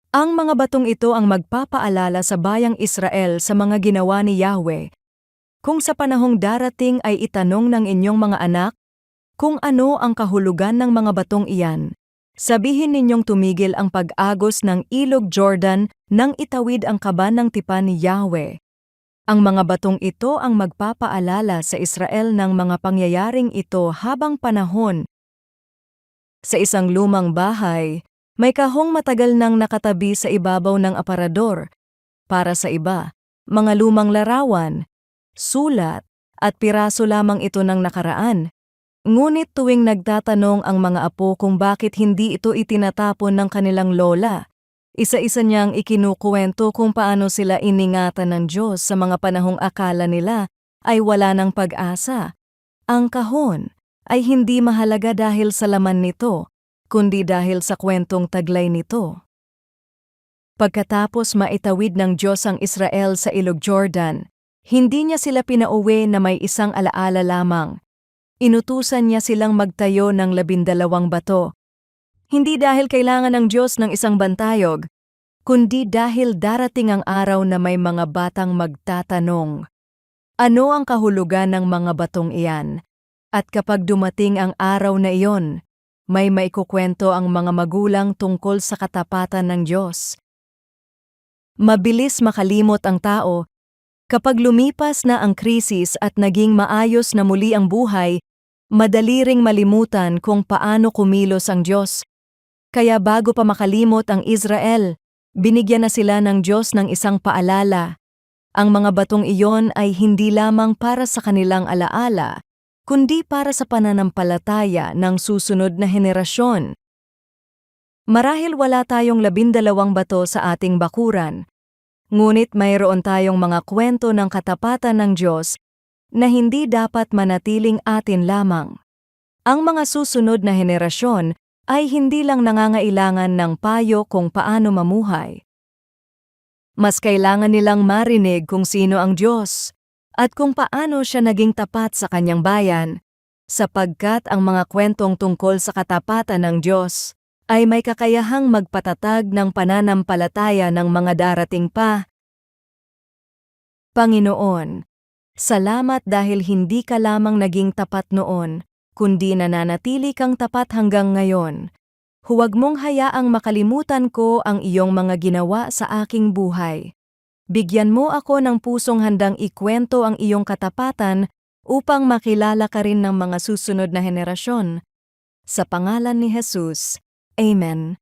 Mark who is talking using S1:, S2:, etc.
S1: Ang mga batong ito ang magpapaalala sa bayang Israel sa mga ginawa ni Yahweh. Kung sa panahong darating ay itanong ng inyong mga anak, kung ano ang kahulugan ng mga batong iyan, sabihin ninyong tumigil ang pag-agos ng ilog Jordan nang itawid ang kaban ng tipan ni Yahweh. Ang mga batong ito ang magpapaalala sa Israel ng mga pangyayaring ito habang panahon. Sa isang lumang bahay, may kahong matagal nang nakatabi sa ibabaw ng aparador. Para sa iba, mga lumang larawan, sulat, at piraso lamang ito ng nakaraan. Ngunit tuwing nagtatanong ang mga apo kung bakit hindi ito itinatapon ng kanilang lola, isa-isa niyang ikinukuwento kung paano sila iningatan ng Diyos sa mga panahong akala nila ay wala ng pag-asa. Ang kahon ay hindi mahalaga dahil sa laman nito, kundi dahil sa kwentong taglay nito. Pagkatapos maitawid ng Diyos ang Israel sa ilog Jordan, hindi niya sila pinauwi na may isang alaala lamang. Inutusan niya silang magtayo ng 12 bato. Hindi dahil kailangan ng Diyos ng isang bantayog, kundi dahil darating ang araw na may mga batang magtatanong, ano ang kahulugan ng mga batong iyan? At kapag dumating ang araw na iyon, may maikukwento ang mga magulang tungkol sa katapatan ng Diyos. Mabilis makalimot ang tao. Kapag lumipas na ang krisis at naging maayos na muli ang buhay, madali ring malimutan kung paano kumilos ang Diyos. Kaya bago pa makalimot ang Israel, binigyan na sila ng Diyos ng isang paalala. Ang mga batong iyon ay hindi lamang para sa kanilang alaala, kundi para sa pananampalataya ng susunod na henerasyon. Marahil wala tayong 12 bato sa ating bakuran, ngunit mayroon tayong mga kwento ng katapatan ng Diyos na hindi dapat manatiling atin lamang. Ang mga susunod na henerasyon ay hindi lang nangangailangan ng payo kung paano mamuhay. Mas kailangan nilang marinig kung sino ang Diyos at kung paano siya naging tapat sa kanyang bayan, sapagkat ang mga kwentong tungkol sa katapatan ng Diyos ay may kakayahang magpatatag ng pananampalataya ng mga darating pa. Panginoon, salamat dahil hindi ka lamang naging tapat noon, kundi nananatili kang tapat hanggang ngayon. Huwag mong hayaang makalimutan ko ang iyong mga ginawa sa aking buhay. Bigyan mo ako ng pusong handang ikwento ang iyong katapatan upang makilala ka rin ng mga susunod na henerasyon. Sa pangalan ni Jesus, Amen.